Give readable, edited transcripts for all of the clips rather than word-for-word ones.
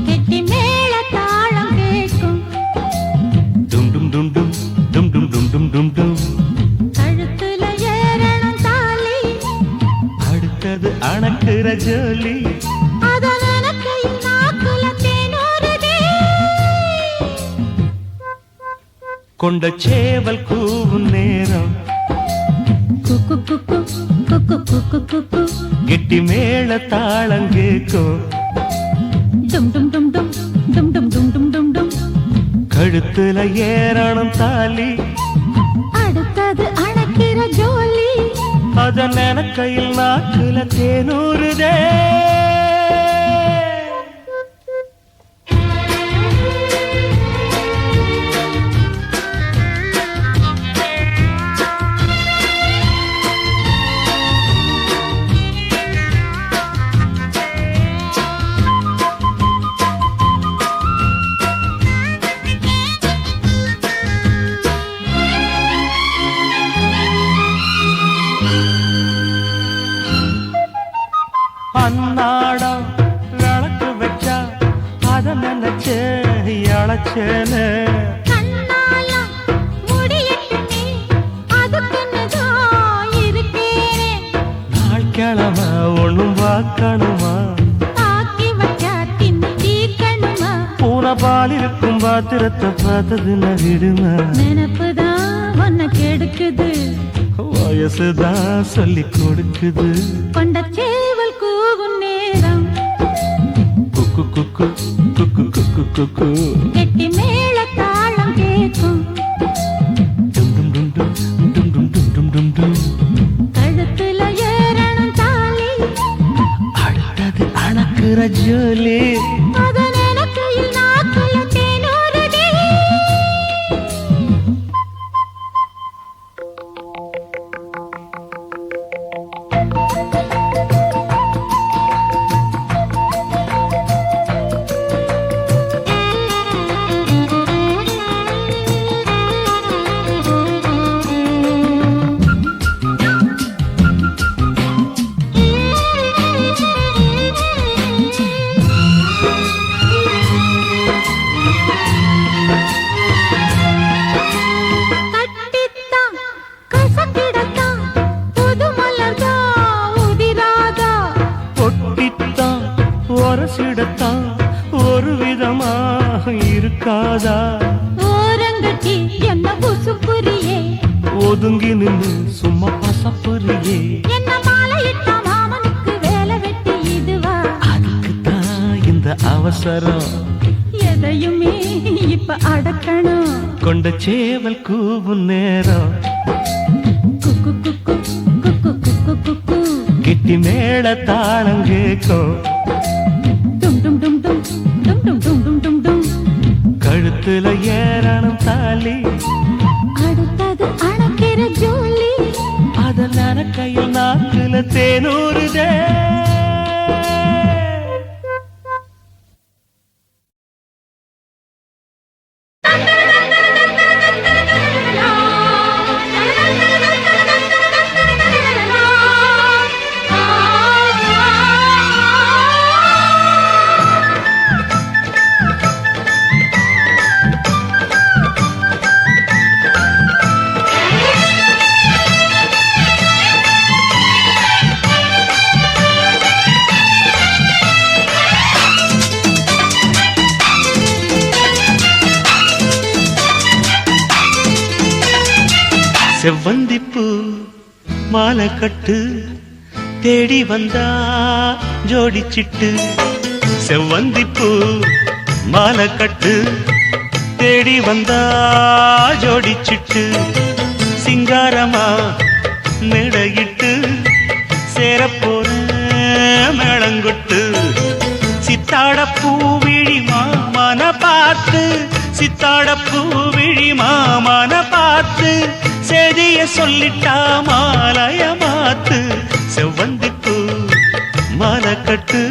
கெட்டி மேல தாளம் கேட்கும் டும் டும் டும் டும் டும் டும் டும் டும் டும் டும் கழுத்துல ஏறணும் தாலி அடுத்தது அணக்குற ஜோலி அதன் எனக்கு நாக்குல தேனூறுதே கொண்ட சேவல் கூவும் நேரம் குக்கு குக்கு குக்கு குக்கு குக்கு கெட்டி மேல தாளம் கேட்கும் டும் டும் டும் டும் டும் டும் டும் டும் டும் டும் கழுத்துல ஏறணும் தாலி அடுத்தது அணக்கிற ஜோலி அதன் எனக்கையில் நாக்குல தேனூறுதே அன்னாடம் விளக்கு வச்சா அத நினைச்சு அழைச்சேன்னு கண்ணால முடியட்டுமே அதுக்குன்னுதான் இருக்கேனே நாள் கிழமை ஒண்ணும் பார்க்கணுமா ஆக்கி வச்சா தின்னு தீக்கணுமா பூனை பால் இருக்கும் பாத்திரத்தை பார்த்தது நகிடுமா நினப்புதான் உன்னை கெடுக்குது வயசுதான் சொல்லி கொடுக்குது கொண்ட சேவல் கூவும் நேரம் குக்கு குக்கு குக்கு குக்கு குக்கு கெட்டி மேல தாளம் கேட்கும் டும் டும் டும் டும் டும் டும் டும் டும் டும் டும் கழுத்துல ஏறணும் தாலி அடுத்தது அணக்குற ஜோலி அதன் எனக்கு நாக்குல தேனூறுதே தட்டித்தான் கசக்கிடத்தான் புது மலர்தான் உதிராதா பொட்டித்தான் ஒரசிடத்தான் ஒரு விதமா இருக்காதா ஓரங்கட்டி என்ன புசுப்புரியே ஒதுங்கி நின்று சும்மா பசப்புரியே என்ன மாலையிட்ட மாமனுக்கு வேலை வெட்டி இதுவா அதுக்குத்தான் இந்த அவசரம் எதையுமே இப்ப அடக்கணும் கொண்ட சேவல் கூவும் நேரம் குக்கு குக்கு குக்கு குக்கு குக்கு கிட்டி மேல தாளம் கேட்கும் டும் டும் டும் டும் டும் டும் டும் டும் டும் டும் கழுத்துல ஏறணும் தாலி அடுத்தது அணக்கிற ஜோலி அதன் கையில் நாக்குல தேனூறுதே செவ்வந்திப்பூ மாலை கட்டு தேடி வந்தா ஜோடிச்சிட்டு செவ்வந்திப்பூ மாலை கட்டு தேடி வந்தா ஜோடிச்சிட்டு சிங்காரமா மேடையிட்டு சேரப்போற மேளங்கொட்டு சித்தாட பூவிழி மாமன பார்த்து சித்தாட பூவிழி மாமன பார்த்து செய்திய சொல்லிட்டா மாலைய மாத்து செவ்வந்திப்பூ மாலை கட்டு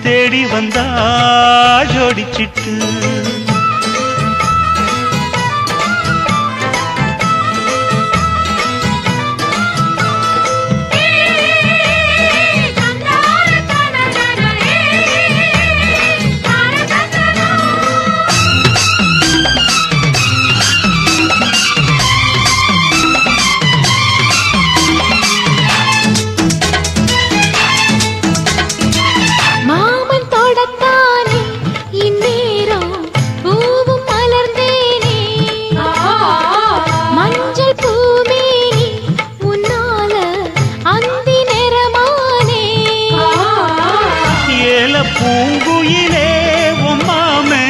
தேடி வந்தா ஜோடிச்சிட்டு பூங்குயிலே உம்மாமே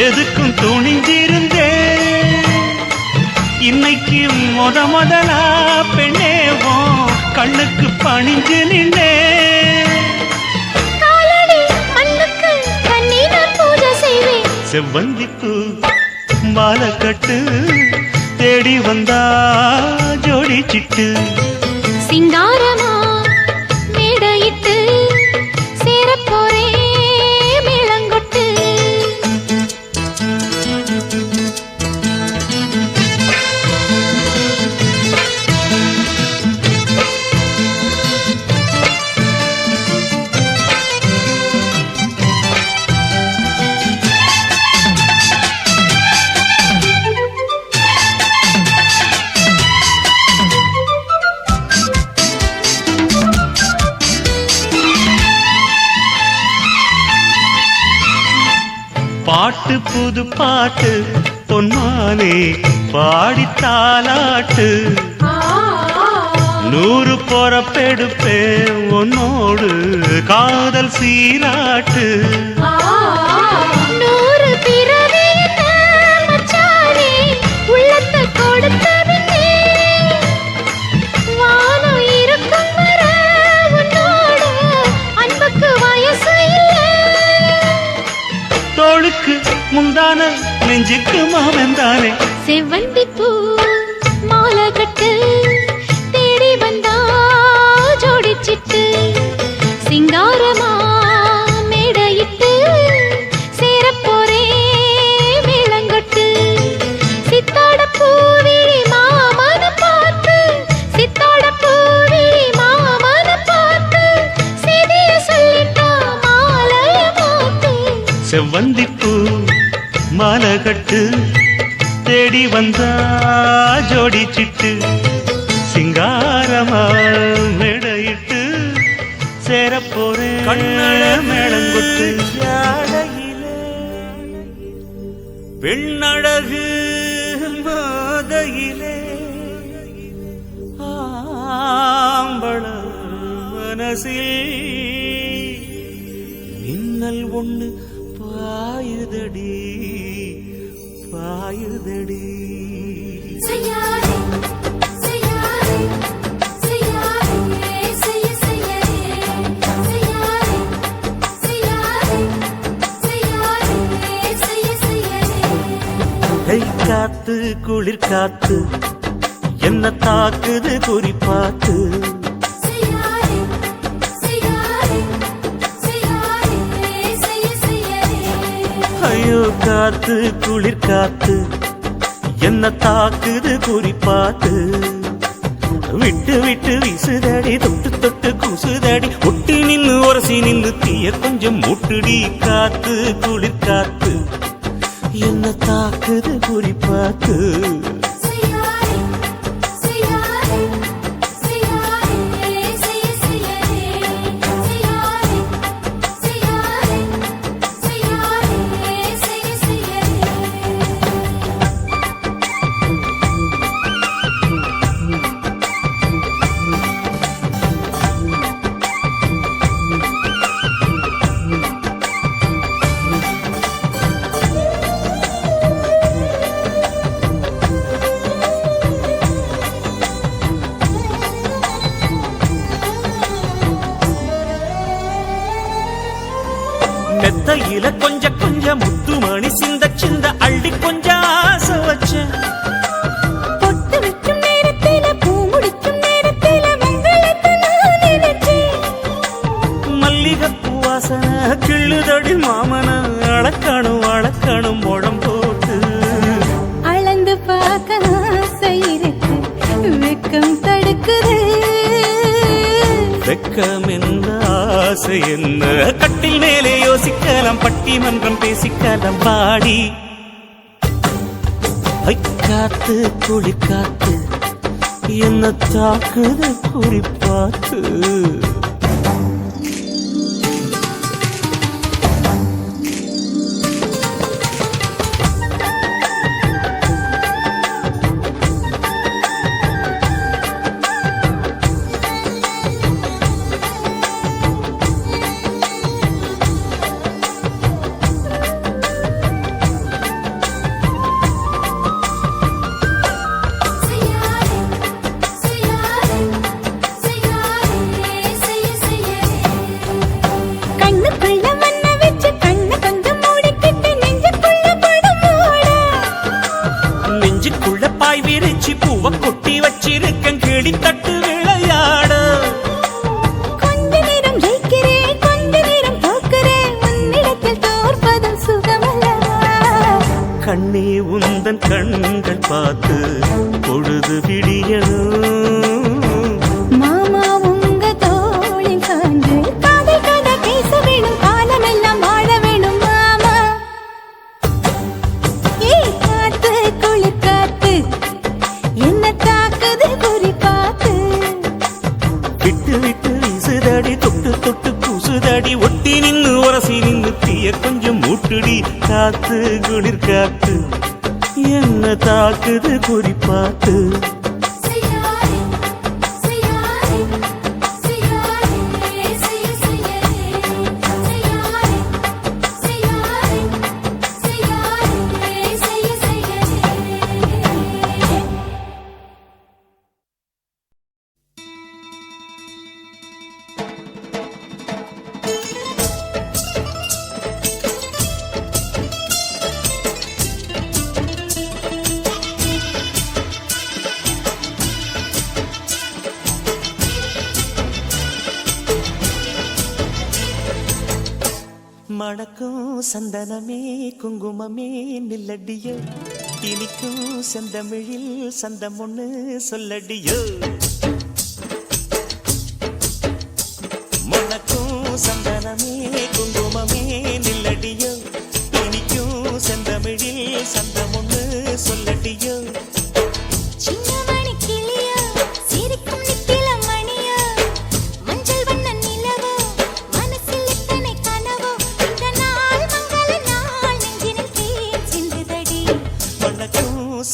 எதுக்கும் துணிஞ்சிருந்தே இன்னைக்கு முதலா பெண்ணேவோ கண்ணுக்கு பணிஞ்சு நின்றே செவ்வந்திப்பு மாலை கட்டு தேடி வந்தா ஜோடிச்சிட்டு சிங்காரமா மேடையிட்டு சேரப்போரே மேளங்கொட்டு பாட்டு புது பாட்டு பொன்மானே பாடித்தாலாட்டு 100 பொறப்பெடுப்பே உன்னோடு காதல் சீராட்டு 100 பிறவி மச்சானே உள்ளத்தை கொடுத்தவனே வானம் இருக்கும் வரை உன்னோடு அன்புக்கு வயசு இல்லை தோளுக்கு முந்தான நெஞ்சுக்கு மாமந்தானே செவ்வந்திப்பூ மாலை கட்டு தேடி வந்தா ஜோடிச்சிட்டு சிங்காரமா மேடையிட்டு சேரப்போரே மேளங்கொட்டு சித்தாட பூவிழி மாமன பார்த்து சித்தாட பூவிழி மாமன பார்த்து செய்திய சொல்லிட்டா மாலைய மாத்து செவ்வந்திப்பூ மாலை கட்டு தேடி வந்தா ஜோடிச்சிட்டு சிங்காரமா மேடையிட்டு சேரப்போரே கண்ணழ மேளங்கொட்டு பெண்ணழகு மாதையிலே ஆம்பள மனசில் மின்னல் ஒண்ணு பாயுதடி பாயுதடி செய்யாதே செய்யாதே செய்யாதே செய்ய செய்யாதே செய்யாதே செய்யாதே செய்ய செய்யாதே காத்து குளிர் காத்து என்ன தாக்குது குறிப்பாத்து செய்யாதே செய்யாதே செய்யாதே செய்ய செய்யாதே ஐயோ காத்து குளிர் காத்து என்ன தாக்குது குறிப்பாத்து விட்டு விட்டு வீசுதடி தொட்டு தொட்டு கூசுதடி ஒட்டி நின்னு உரசி நின்னு தீய கொஞ்சம் மூட்டுடி காத்து குளிர் காத்து என்ன தாக்குது குறிப்பாத்து செய்யாதே செய்யாதே செய்யாதே செய்ய செய்யாதே செய்யாதே செய்யாதே செய்யாதே செய்ய செய்யாதே சிந்த அள்ளி கொஞ்சம் ஆசை வச்சேன். பொட்டு வைக்கும் நேரத்தில பூ முடிக்கும் நேரத்தில மங்களத்தை நான் நினைச்சேன். மல்லிகைப்பூ வாசனை கிள்ளுதடி மாமன அளக்கணும் அளக்கணும் முழம் போட்டு. அளந்து பார்க்க ஆசை இருக்கு, வெக்கம் தடுக்குது. வெக்கம் என்ன ஆசை என்ன, கட்டில் மேலே யோசிக்கலாம், பட்டிமன்றம் பேசிக்கலாம் பாடி. காத்து குளிக்காத்து என்ன தாக்குது குறிப்பாத்து. கண்ணுக்குள்ள மண்ண வச்சு கண்ணை கொஞ்சம் மூடிக்கிட்டு நெஞ்சுக்குள்ள படம் மூட. நெஞ்சுக்குள்ள பாய் விரிச்சு பூவை கொட்டி வச்சிருக்கேன் கிளி தட்டு விளையாட. கொஞ்ச நேரம் ஜெயிக்கிறேன், கொஞ்ச நேரம் தோக்கிறேன், உன்னிடத்தில் தோற்பதும் சுகமல்லவா? கண்ணே உந்தன் கண்கள் பார்த்து பொழுது விடியணும். மாமா உங்க தோளில் சாய்ந்து காதல் கதை பேச வேணும், காலமெல்லாம் வாழ வேணும் மாமா. காத்து குளிர் காத்து என்ன தாக்குது குறி பார்த்து. விட்டு விட்டு வீசுதடி தொட்டு தொட்டு பூசுதடி, ஒட்டி நின்னு உரசி நின்னு தீய கொஞ்சம் மூட்டுடி. காத்து குளிர் காத்து என்ன தாக்குது குறிப்பாத்து. மணக்கும் சந்தனமே குங்குமமே நில்லடியோ, இனிக்கும் செந்தமிழில் சந்தம் ஒண்ணு சொல்லடியோ. மணக்கும் சந்தனமே குங்குமமே நில்லடியோ, இனிக்கும் செந்தமிழில் சந்தம் ஒண்ணு சொல்லடியோ.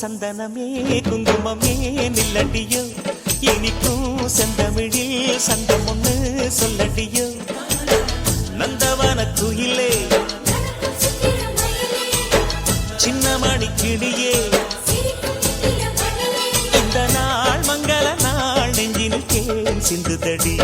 சந்தனமே குங்குமமே நில்லடியோ, இனிக்கும் செந்தமிழில் சந்தம் ஒண்ணு சொல்லடியோ. நந்தவன குயிலே சின்னமணி கிளியே, இந்த நாள் மங்கள நாள் நெஞ்சினில் தேன் சிந்துதடி.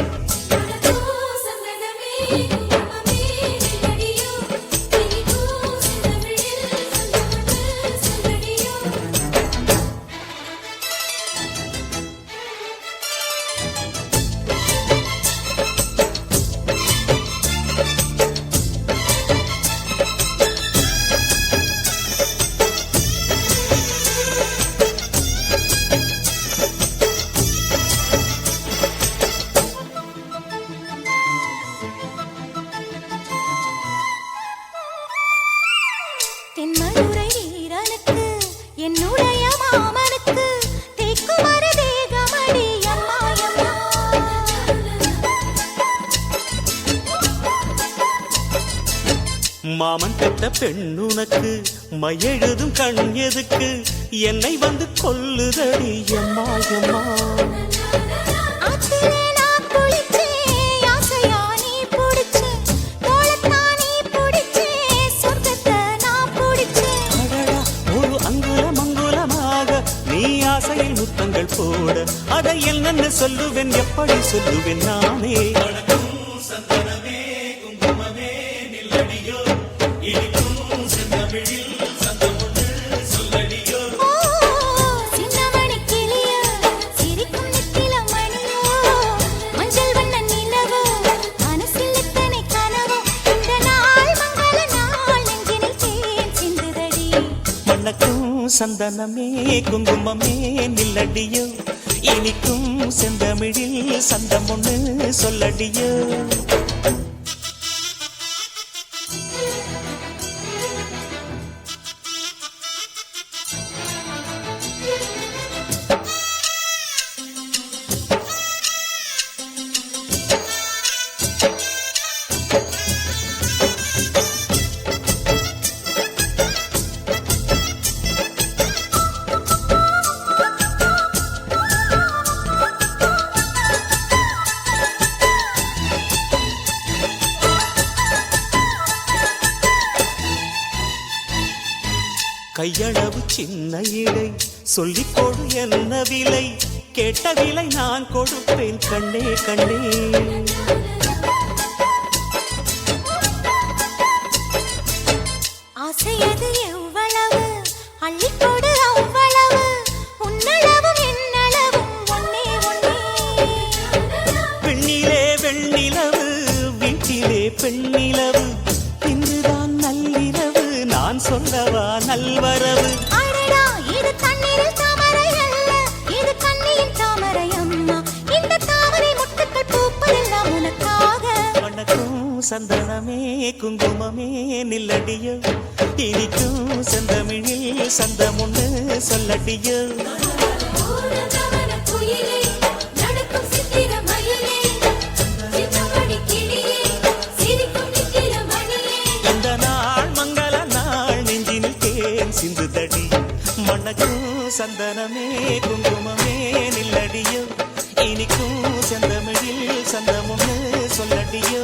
தென்மதுரை வீரனுக்கு என்னுடைய மாமனுக்கு தேக்குமர தேகமடி அம்மா அம்மா. மாமன் பெற்ற பெண்ணுனக்கு மையெழுதும் கண் எதுக்கு, என்னை வந்து கொல்லுதடி அம்மா அம்மா. ஆசையில் முத்தங்கள் போட அதை என்னன்னு சொல்லுவேன், எப்படி சொல்லுவேன் நானே. சந்தனமே குங்குமமே நில்லடியோ, இனிக்கும் செந்தமிழில் சந்தனமே குங்குமமே நில்லடியோ இனிக்கும் செந்தமிழில் சந்தம் ஒண்ணு சொல்லடியோ கையளவு சின்ன இடை சொல்லிக் கொடு என்ன விலை கேட்ட விலை நான் கொடுப்பேன் கண்ணே கண்ணே ஆசையது எவ்வளவு அள்ளிக்கொடு அவ்வளவு உன்னளவும் என்னளவும் ஒன்னே ஒன்னே பெண்ணிலே வெண்ணிலவு வீட்டிலே பெண்ணிலவு இன்றுதான் நள்ளிரவு நான் சொல்லவா நல்வரவு அடடா இது தண்ணீரில் தாமரை அல்ல இது கண்ணியின் தாமரை அம்மா இந்த தாமரை முட்டுக்கள் பூப்பதெல்லாம் உனக்காக வணக்கம் சந்தனமே குங்குமமே நில்லடியோ இனிக்கும் செந்தமிழில் சந்தம் ஒண்ணு சொல்லடியோ இந்த நாள் மங்கள நாள் நெஞ்சினில் தேன் சிந்துதடி மணக்கும் சந்தனமே குங்குமமே நில்லடியோ இனிக்கும் செந்தமிழில் சந்தம் ஒண்ணு சொல்லடியோ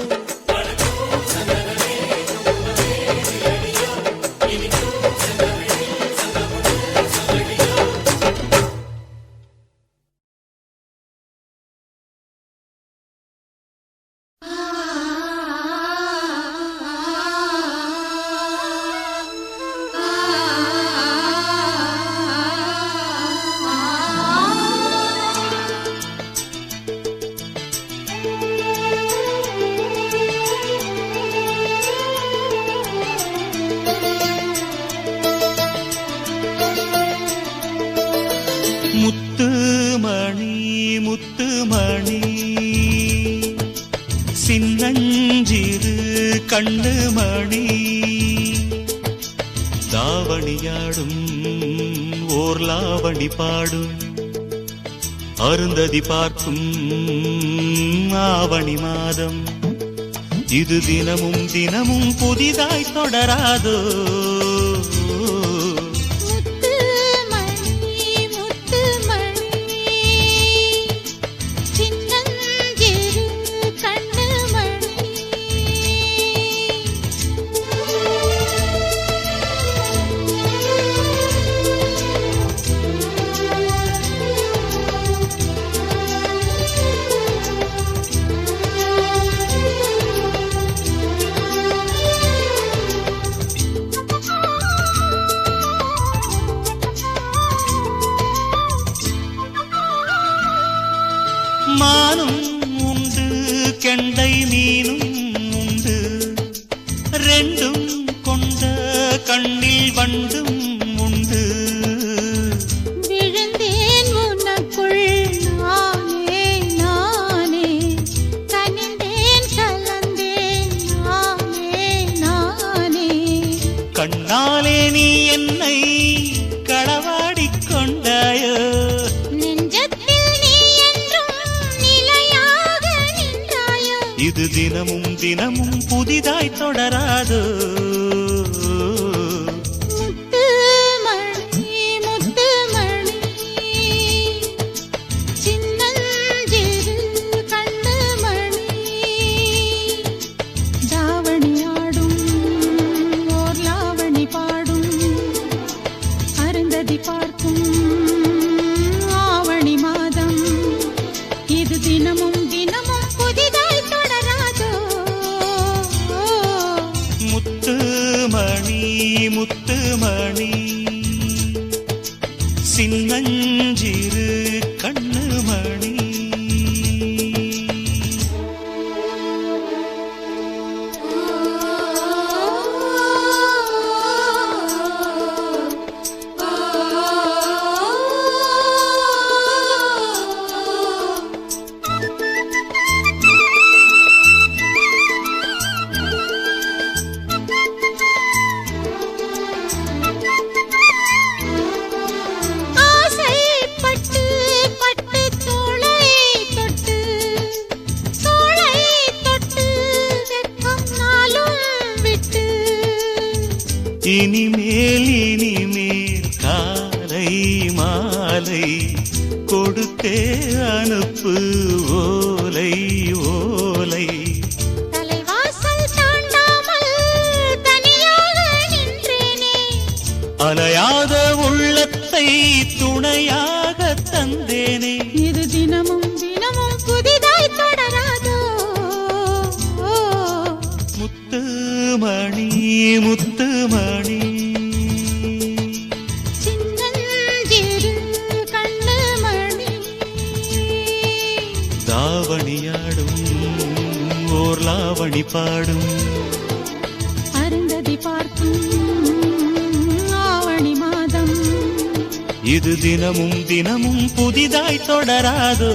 முத்துமணி முத்துமணி சின்னஞ்சிறு கண்ணுமணி தாவணியாடும் ஓர் லாவணி பாடும் அருந்ததி பார்க்கும் ஆவணி மாதம் இது தினமும் தினமும் புதிதாய் தொடராதோ மானும் உண்டு கெண்டை மீனும் உண்டு ரெண்டும் கொண்ட கண்ணில் வண்டும் உண்டு விழுந்தேன் உனக்குள் நானே நானே கனிந்தேன் கலந்தேன் நானே நானே கண்ணாலே நீ என்னை களவாடிக் கொண்டாயோ இது தினமும் தினமும் புதிதாய் தொடராதோ முத்துமணி முத்துமணி சின்னஞ்சிறு கண்ணுமணி தாவணியாடும் ஓர் லாவணி பாடும் அருந்ததி பார்க்கும் ஆவணி மாதம் இது தினமும் தினமும் புதிதாய் தொடராதோ முத்துமணி முத்துமணி சின்னஞ்சிறு கண்ணுமணி ஆ கொடுத்தே அனுப்பு ஓலை ஓலை. தலைவாசல் தாண்டாமல் தனியாக நின்றேனே, அலையாத உள்ளத்தை துணையாக தந்தேனே. இது தினமும் தினமும் புதிதாய் தொடராதோ. முத்துமணி முத்துமணி சின்னஞ்சிறு கண்ணுமணி, தாவணியாடும் ஓர் லாவணி பாடும். அருந்ததி பார்க்கும் ஆவணி மாதம், இது தினமும் தினமும் புதிதாய் தொடராதோ.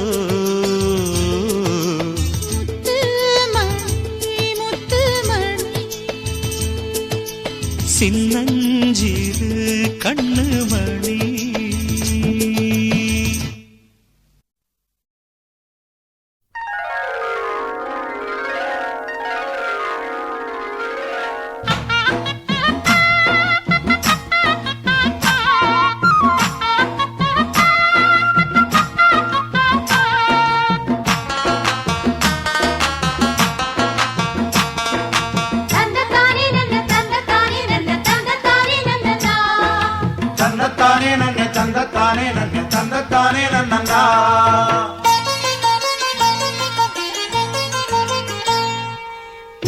சின்னஞ்சிறு கண்ணுமணி.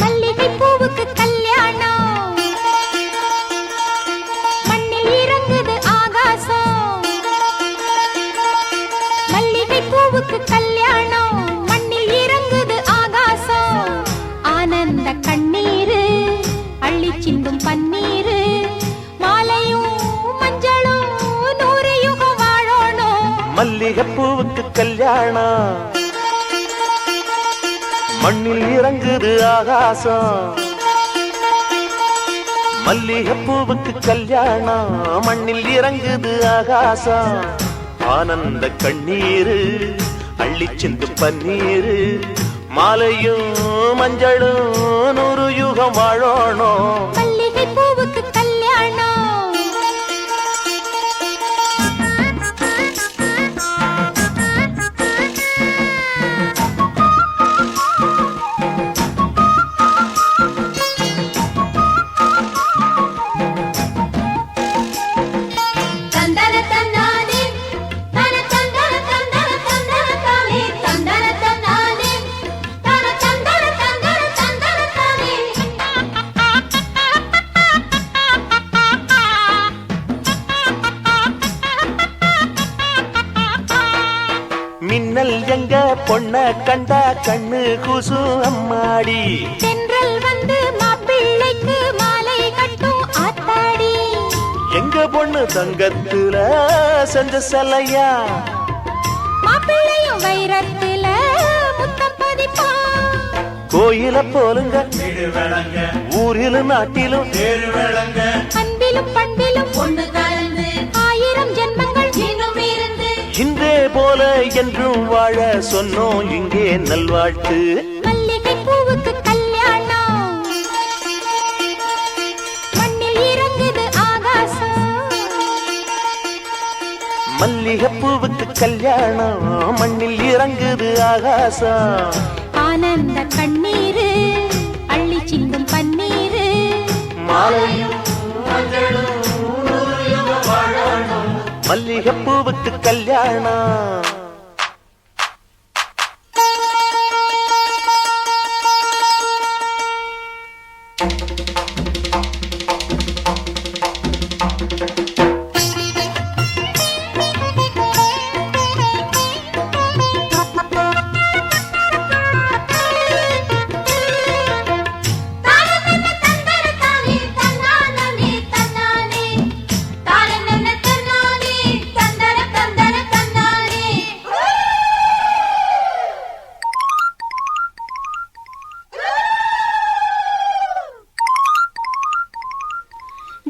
மல்லிகை பூவுக்கு கல்யாணம், மண்ணில் இறங்குது ஆகாசம். மல்லிகை பூவுக்கு கல்யாணம், மண்ணில் இறங்குது ஆகாசம். ஆனந்த கண்ணீரு அள்ளி சிந்தும் பன்னீரு, மாலையும் மஞ்சளும் 100 யுகம் வாழணும். மல்லிகை பூவுக்கு கல்யாணம், மண்ணில் இறங்குது ஆகாசம். மல்லிகை பூவுக்கு கல்யாணம், மண்ணில் இறங்குது ஆகாசம். ஆனந்த கண்ணீரு அள்ளி சிந்து பன்னீரு, மாலையும் மஞ்சளும் 100 யுகம் வாழணும். மல்லிகை பூவுக்கு கல்யாணம். தந்தன தன்னானே தன தந்தன தந்தன தந்தன தானே, தந்தன தன்னானே தன தந்தன தந்தன தந்தன தானே. மின்னல் எங்க பொண்ண கண்டா கண்ணு கூசு அம்மாடி. தென்றல் வந்து மாப்பிள்ளைக்கு மாலை கட்டும் ஆத்தாடி. எங்க பொண்ணு தங்கத்துல செஞ்ச சலையா, மாப்பிள்ளையும் வைரத்துல முத்தம் பதிப்பான். கோயில போலுங்க ஊரிலும் நாட்டிலும் அன்பிலும் பண்பிலும் ஒண்ணு கலந்து 1000 ஜென்மங்கள் இன்னும் இருந்து. இன்றே போல என்றும் வாழ சொன்னோம் இங்கே நல்வாழ்த்து. மல்லிகை பூவுக்கு கல்யாணம், மண்ணில் இறங்குது ஆகாசம். மல்லிகை பூவுக்கு கல்யாணம், மண்ணில் இறங்குது ஆகாசம். ஆனந்த கண்ணீரு அள்ளி சிந்தும் பன்னீரு, மாலையும் மல்லிகை பூவுக்கு கல்யாணம்.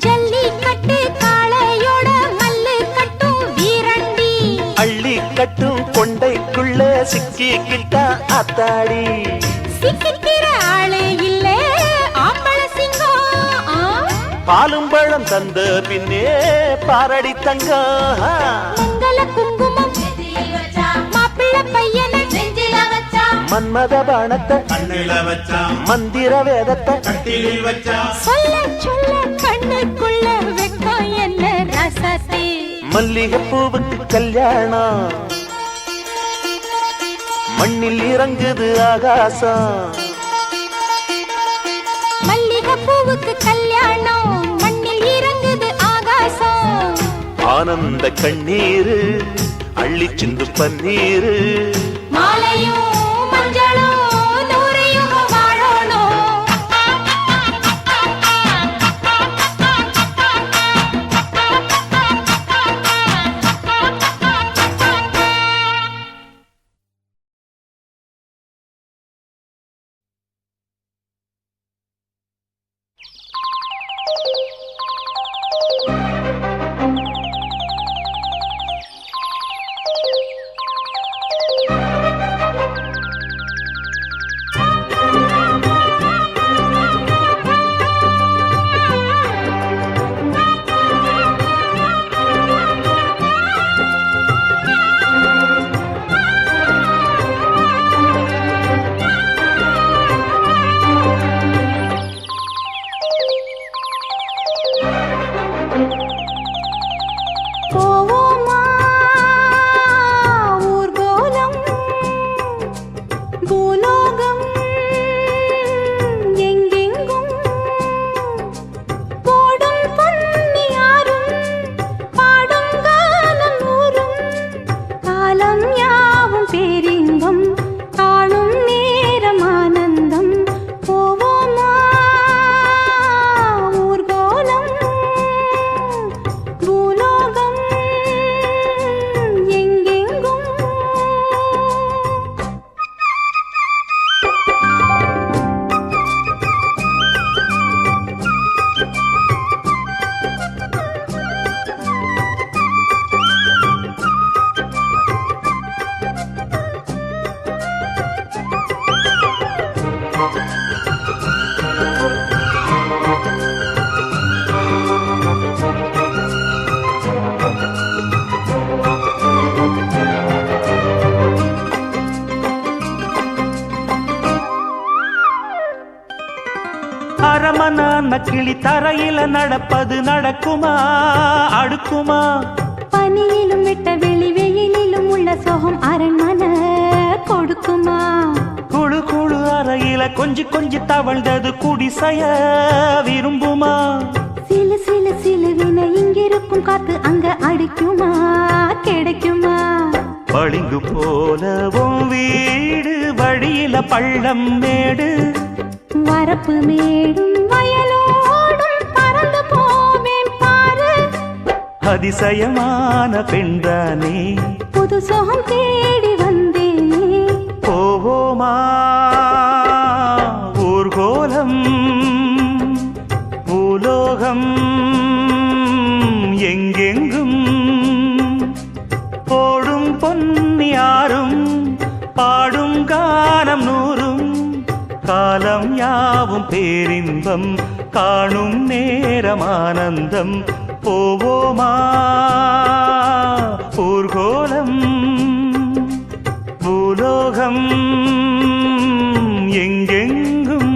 ஜல்லிக்கட்டு காளையோட மல்லு கட்டும் வீரண்டி. அள்ளி கட்டும் கொண்டைக்குள்ள சிக்கிக்கிட்டா ஆத்தாடி. சிக்கிக்கிற ஆளே இல்ல ஆம்பள சிங்கம். பாலும் பழம் தந்த பின்னே பாரடி தங்கம். மங்கள குங்குமம் மன்மத பாணத்தை கண்ணில வச்சான் மந்திர வேதத்தை கட்டிலில் வச்சான் சொல்ல சொல்ல கண்ணுக்குள்ள வெக்கம் என்ன ரசத்தே மல்லிகை பூவுக்கு கல்யாணம் மண்ணில் இறங்குது ஆகாசம் மல்லிகை பூவுக்கு கல்யாணம் மண்ணில் இறங்குது ஆகாசம் ஆனந்த கண்ணீரு அள்ளி சிந்து பன்னீரு மாலையும் மஞ்சளும் நூறையும் வாழணும் போவோமா ஊர்கோலம் பூலோகம் எங்கெங்கும் போடும் பொன்னியாரும் பாடும் காலம் ஊரும் காலம் யாவும் பேரின்பம் காணும் நேரம் ஆனந்தம் போவோமா ஊர்கோலம் பூலோகம் எங்கெங்கும் அரமனான கிளி தரையில நடப்பது நடக்குமா அடுக்குமா பனியிலும் விட்ட வெளி வெயிலிலும் உள்ள சோகம் அரண்மனை கொடுக்குமா குழு குழு அறையில கொஞ்சி கொஞ்சி தவழ்ந்தது குடிசைய விரும்புமா சிலு சிலு சிலுவின இங்கிருக்கும் காத்து அங்க அடிக்குமா கிடைக்குமா பளிங்கு போலவும் வீடு வழியில பள்ளம் மேடு வரப்பு மேடும் வயலோடும் பறந்து போவேன் பாரு அதிசயமான பெண்தானே புது சோகம் தேடி வந்தேனே போவோமா ஊர்கோலம் பூலோகம் எங்கெங்கும் போடும் பொன்னியாரும் பாடும் கானம் நூறும் காலம் யாவும் பேரின்பம் காணும் நேரம் ஆனந்தம் போவோமா ஊர்கோலம் பூலோகம் எங்கெங்கும்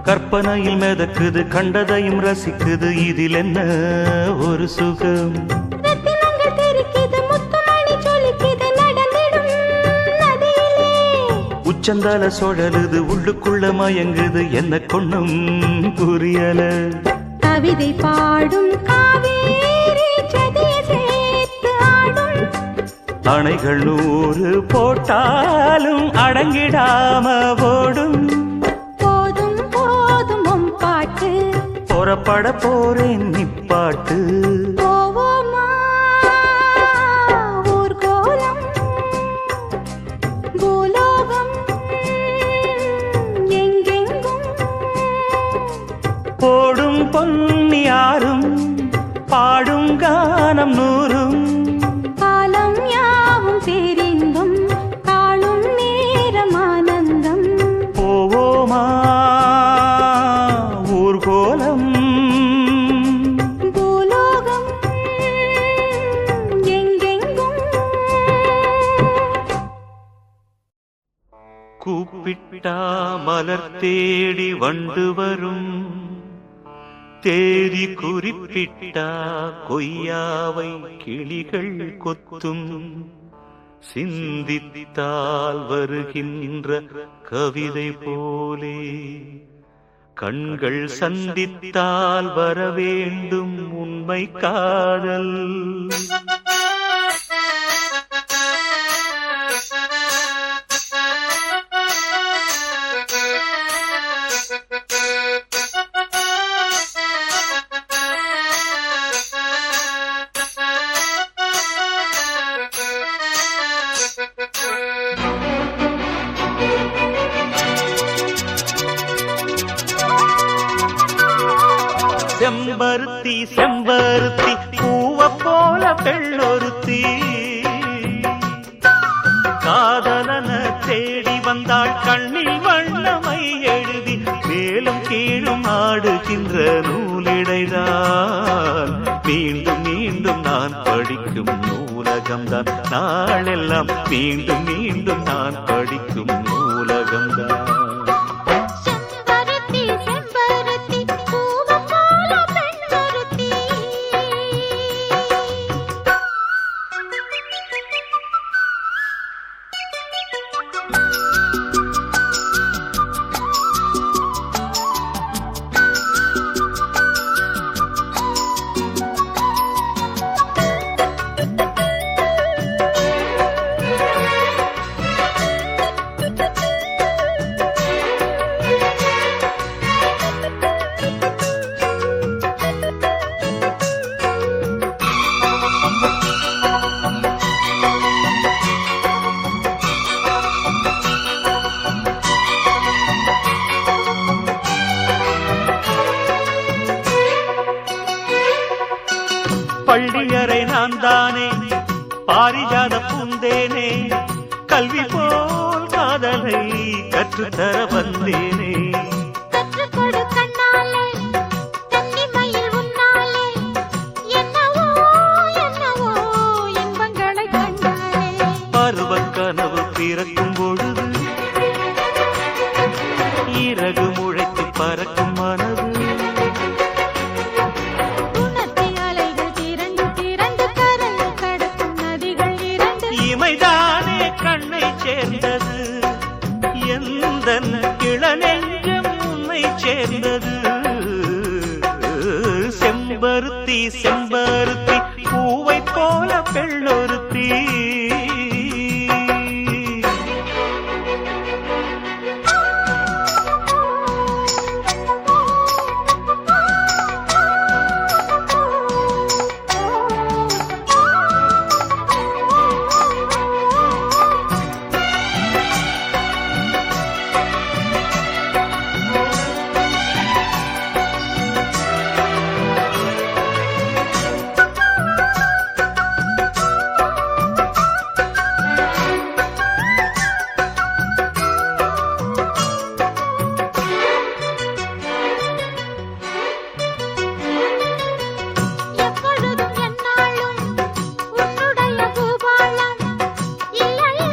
கற்பனையில் மிதக்குது கண்டதையும் ரசிக்குது இதில் என்ன ஒரு சுகம் ரத்தினங்கள் தெரிக்குது முத்துமணி ஜொலிக்குது நடந்திடும் நதியிலே உச்சந்தால சுழலுது உள்ளுக்குள்ள மயங்குது என்ன கொண்ணும் புரியல கவிதை பாடும் காவேரி ஜதியை சேர்த்து ஆடும் அணைகள் 100 போட்டாலும் அடங்கிடாம ஓடும் போதும் போதும் உன் பாட்டு பொறப்ப பாட போறேன் நிப்பாட்டு. போவோமா ஊர்கோலம் பூலோகம் எங்கெங்கும் போடும் பொன்னியாரும் பாடும் கானம் நூறும் காலம் யாவும் பேரின்பம் காணும் நேரம் ஆனந்தம். போவோமா ஊர்கோலம் பூலோகம் எங்கெங்கும் கூப்பிட்டா மலர் தேடி வண்டு வரும், தேதி குறிப்பிட்டா கொய்யாவை கிளிகள் கொத்தும், சிந்தித்தால் வருகின்ற கவிதை போலே கண்கள் சந்தித்தால் வரவேண்டும் உண்மை காதல். செம்பருத்தி செம்பருத்தி பூவ போல பெண்ணொருத்தி, காதலன தேடி வந்தாள் கண்ணில் வண்ணமை எழுதி, மேலும் கீழும் ஆடுகின்ற நூலிடைதான் மீண்டும் மீண்டும் நான் படிக்கும் நூலகம்தான், நாளெல்லாம் மீண்டும் மீண்டும் நான் படிக்கும் நூலகம்தான். செம்பருத்தி செம்பருத்தி பூவம் போல பெண்ணொருத்தி. பள்ளியறை நான் தானே பாரிஜாத பூந்தேனே, கல்வி போல் காதலை கற்றுத்தர வந்தேனே. கற்றுக்கொடு கண்ணாலே கன்னிமயில் உன்னாலே, என்னவோ என்னவோ இன்பங்களை கண்டாலே. பருவக் கனவு பிறக்கும் பொழுது இறகு முளைத்து பறக்கும் மனது, உணர்த்தி அலைகள் திரண்டு திரண்டு கரையை கடக்கும் நதிகள் இரண்டு. இமைதானே கண்ணை சேர்ந்தது, எந்தன் இளநெஞ்சம் உன்னை சேர்ந்தது. செம்பருத்தி செம்பருத்தி பூவை போல பெண்ணொருத்தி. எப்பொழுதும் எந்நாளும் உன்னுடைய பூபாலம், இல்லையே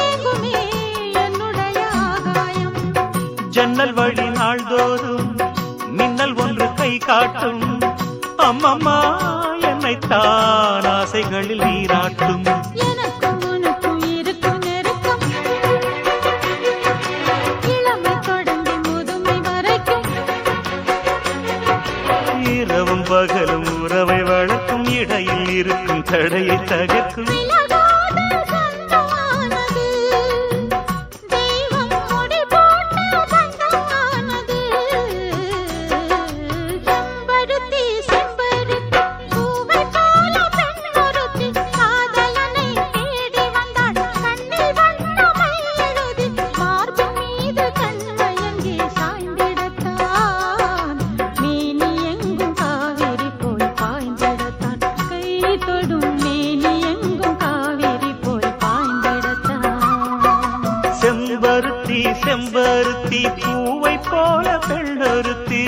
எங்குமே என்னுடைய ஆகாயம். ஜன்னல் வழி நாள்தோறும் மின்னல் ஒன்று கை காட்டும், அம்மம்மா என்னைத்தான் ஆசைகளில் நீராட்டும். எனக்கும் உனக்கும் இருக்கும் நெருக்கம், இளமை தொடங்கி முதுமை வரைக்கும். இரவும் பகலும் உறவை வளர்க்கும், இடையில் இருக்கும் தடையை தகர்க்கும். விலகாத சொந்தமானது, தெய்வம் முடி போட்ட பந்தமானது. செம்பருத்தி செம்பருத்தி பூவை போல பெண்ணொருத்தி